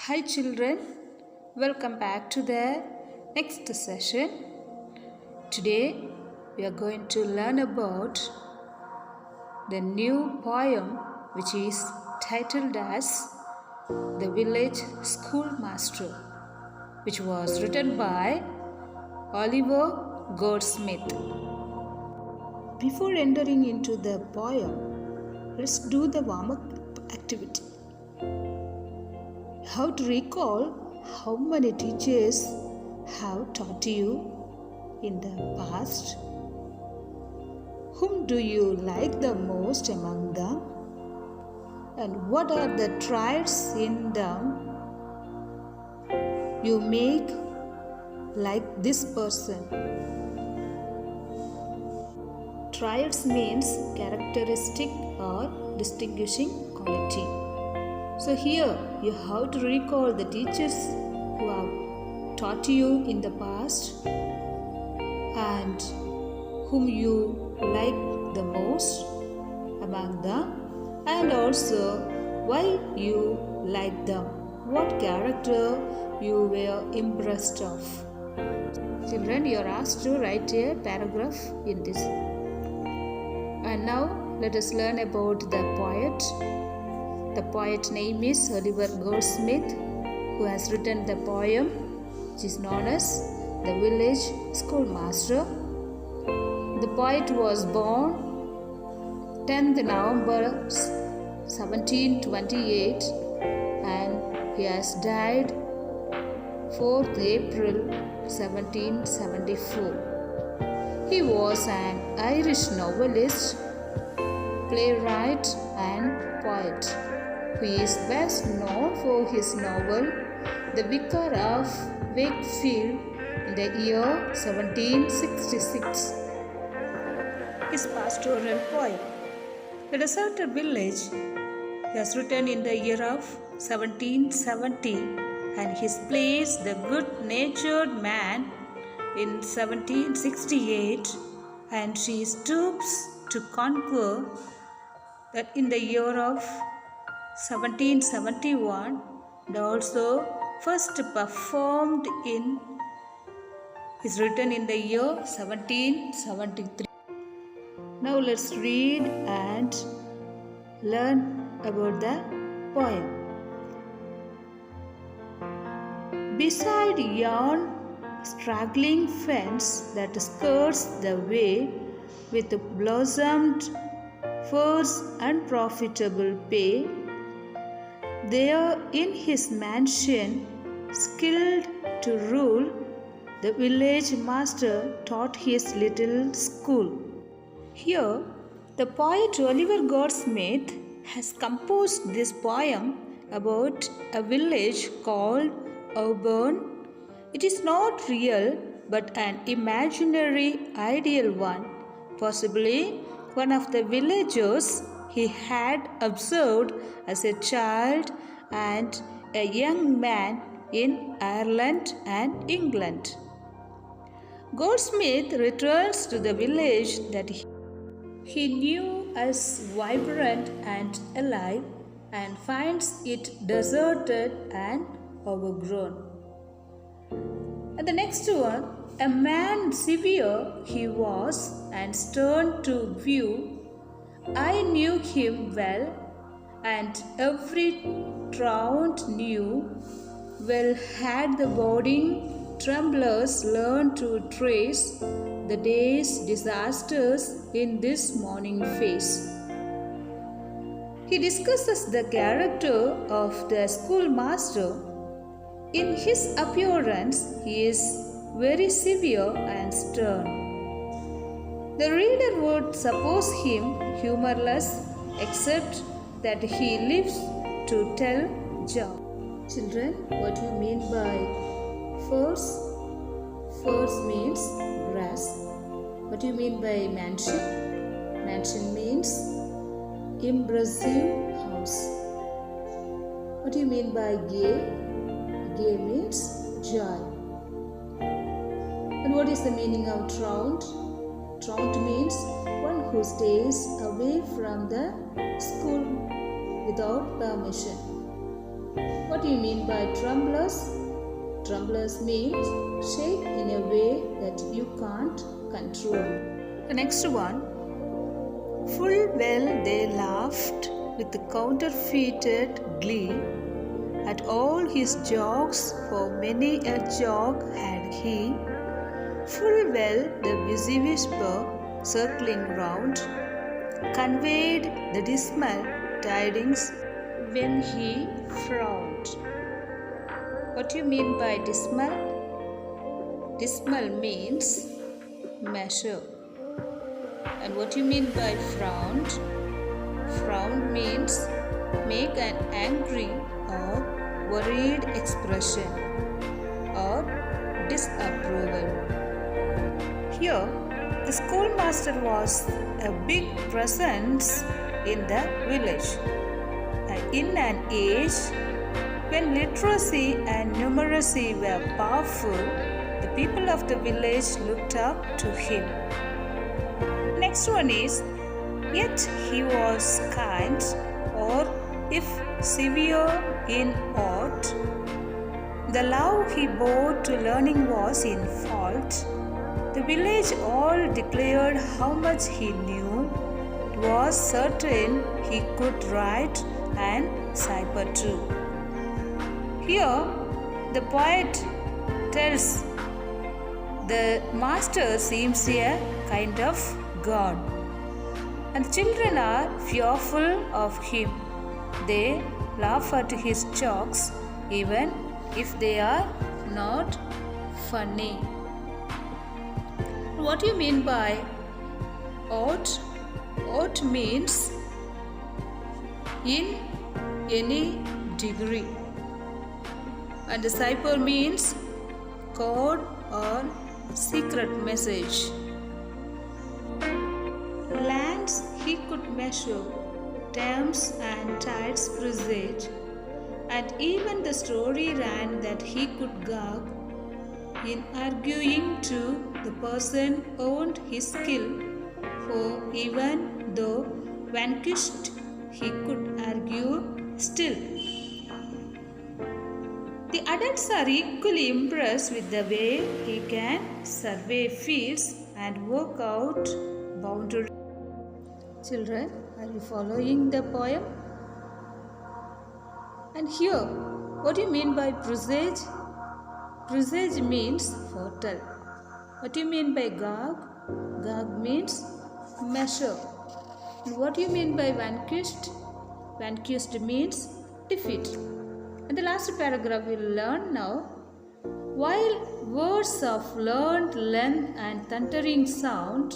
Hi children, welcome back to the next session. Today we are going to learn about the new poem which is titled as The Village Schoolmaster, which was written by Oliver Goldsmith. Before entering into the poem, let's do the warm-up activity. How to recall how many teachers have taught you in the past? Whom do you like the most among them? And what are the traits in them you make like this person? Traits means characteristic or distinguishing quality. So here you have to recall the teachers who have taught you in the past and whom you like the most among them, and also why you like them, what character you were impressed of. Children, you are asked to write a paragraph in this. And now let us learn about the poet. The poet name is Oliver Goldsmith, who has written the poem which is known as The Village Schoolmaster. The poet was born 10th November 1728 and he has died 4th April 1774. He was an Irish novelist, playwright and poet. He is best known for his novel The Vicar of Wakefield in the year 1766. His pastoral poem, The Deserted Village, he has written in the year of 1770, and his plays The Good-Natured Man in 1768 and She Stoops to Conquer that in the year of 1771 and also first performed in is written in the year 1773. Now let's read and learn about the poem. Beside yon straggling fence that skirts the way with blossomed firs and profitable pay, there in his mansion, skilled to rule, the village master taught his little school. Here, the poet Oliver Goldsmith has composed this poem about a village called Auburn. It is not real but an imaginary ideal one, possibly one of the villagers he had observed as a child and a young man in Ireland and England. Goldsmith returns to the village that he knew as vibrant and alive and finds it deserted and overgrown. And the next one, a man severe he was and stern to view. I knew him well, and every truant knew well had the boding tremblers learned to trace the day's disasters in this morning face. He discusses the character of the schoolmaster. In his appearance, he is very severe and stern. The reader would suppose him humorless, except that he lives to tell jokes. Children, what do you mean by firs? Firs means grass. What do you mean by mansion? Mansion means impressive house. What do you mean by gay? Gay means joy. And what is the meaning of truant? Truant means one who stays away from the school without permission. What do you mean by tremblous? Tremblous means shake in a way that you can't control. The next one. Full well they laughed with counterfeited glee at all his jogs, for many a jog had he. Full well the busy whisper, circling round, conveyed the dismal tidings when he frowned. What do you mean by dismal? Dismal means measure. And what do you mean by frowned? Frown means make an angry or worried expression or disapproval. Here, the schoolmaster was a big presence in the village. In an age when literacy and numeracy were powerful, the people of the village looked up to him. Next one is, yet he was kind, or if severe in aught, the love he bore to learning was in fault. The village all declared how much he knew. It was certain he could write and cipher too. Here, the poet tells the master seems a kind of God, and the children are fearful of him. They laugh at his jokes even if they are not funny. What do you mean by ought? Ought means in any degree, and the cipher means code or secret message. Lands he could measure, terms and tides presage, and even the story ran that he could gag in arguing to the person owned his skill, for even though vanquished he could argue still. The adults are equally impressed with the way he can survey fields and work out boundaries. Children, are you following the poem? And here, what do you mean by presage? Presage means foretell. What do you mean by gag? Gag means measure. And what do you mean by vanquished? Vanquished means defeat. And the last paragraph we will learn now. While words of learned length and thundering sound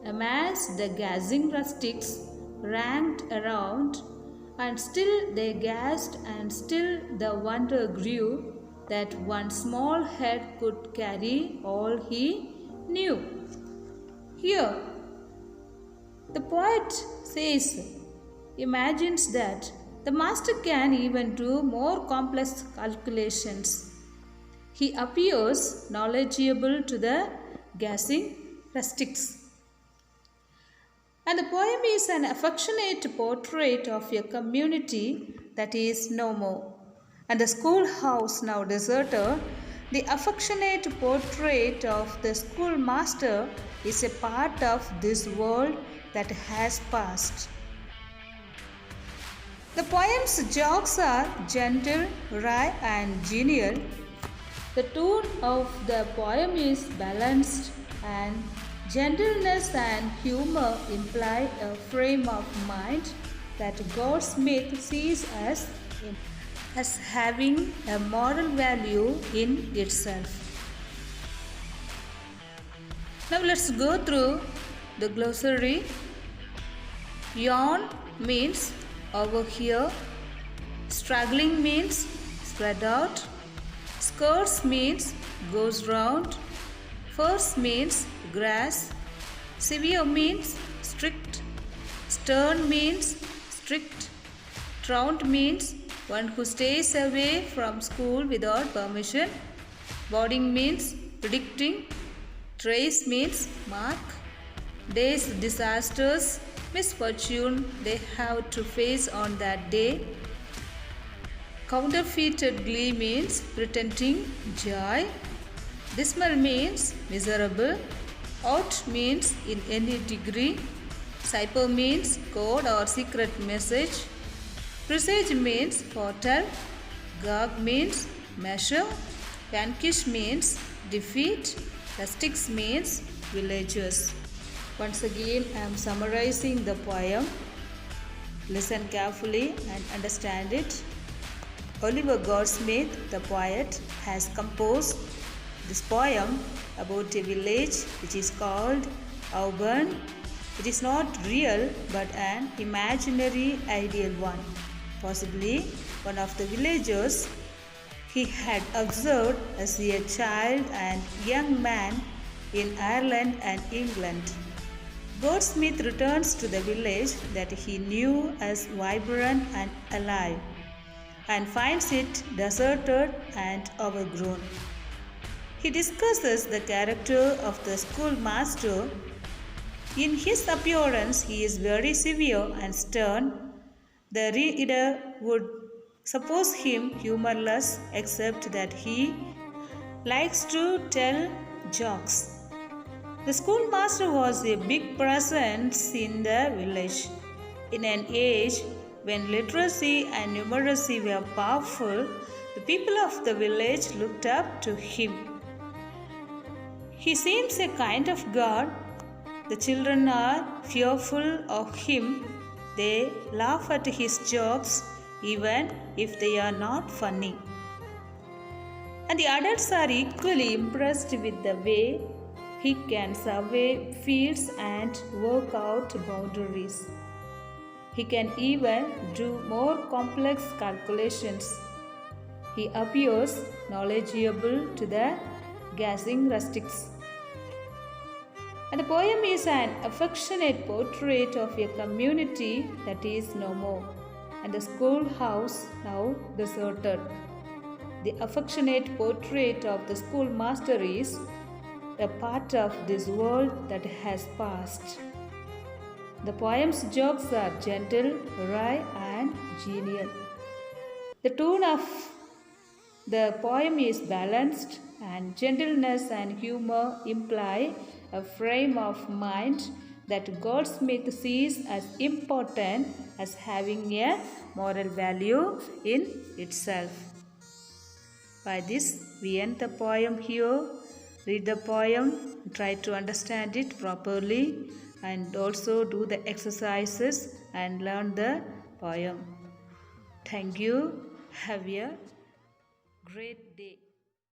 amazed the gazing rustics ranked around, and still they gazed, and still the wonder grew that one small head could carry all he knew. Here, the poet imagines that the master can even do more complex calculations. He appears knowledgeable to the gazing rustics. And the poem is an affectionate portrait of a community that is no more. And the schoolhouse now deserted, the affectionate portrait of the schoolmaster is a part of this world that has passed. The poem's jokes are gentle, wry, and genial. The tone of the poem is balanced, and gentleness and humor imply a frame of mind that Goldsmith sees as having a moral value in itself. Now let's go through the glossary. Yawn means over here. Struggling means spread out. Skirts means goes round. First means grass. Severe means strict. Stern means strict. Truant means one who stays away from school without permission. Boarding means predicting. Trace means mark. Day's disasters, misfortune they have to face on that day. Counterfeited glee means pretending joy. Dismal means miserable. Out means in any degree. Cipher means code or secret message. Presage means foretell. Gog means measure. Vanquish means defeat. Rustics means villagers. Once again, I am summarizing the poem. Listen carefully and understand it. Oliver Goldsmith, the poet, has composed this poem about a village which is called Auburn. It is not real but an imaginary ideal one. Possibly one of the villagers he had observed as a child and young man in Ireland and England. Goldsmith returns to the village that he knew as vibrant and alive and finds it deserted and overgrown. He discusses the character of the schoolmaster. In his appearance, he is very severe and stern. The reader would suppose him humorless, except that he likes to tell jokes. The schoolmaster was a big presence in the village. In an age when literacy and numeracy were powerful, the people of the village looked up to him. He seems a kind of god. The children are fearful of him. They laugh at his jokes even if they are not funny. And the adults are equally impressed with the way he can survey fields and work out boundaries. He can even do more complex calculations. He appears knowledgeable to the gazing rustics. And the poem is an affectionate portrait of a community that is no more, and the schoolhouse now deserted. The affectionate portrait of the schoolmaster is a part of this world that has passed. The poem's jokes are gentle, wry, and genial. The tone of the poem is balanced, and gentleness and humor imply a frame of mind that Goldsmith sees as important as having a moral value in itself. By this, we end the poem here. Read the poem, try to understand it properly, and also do the exercises and learn the poem. Thank you. Have a great day.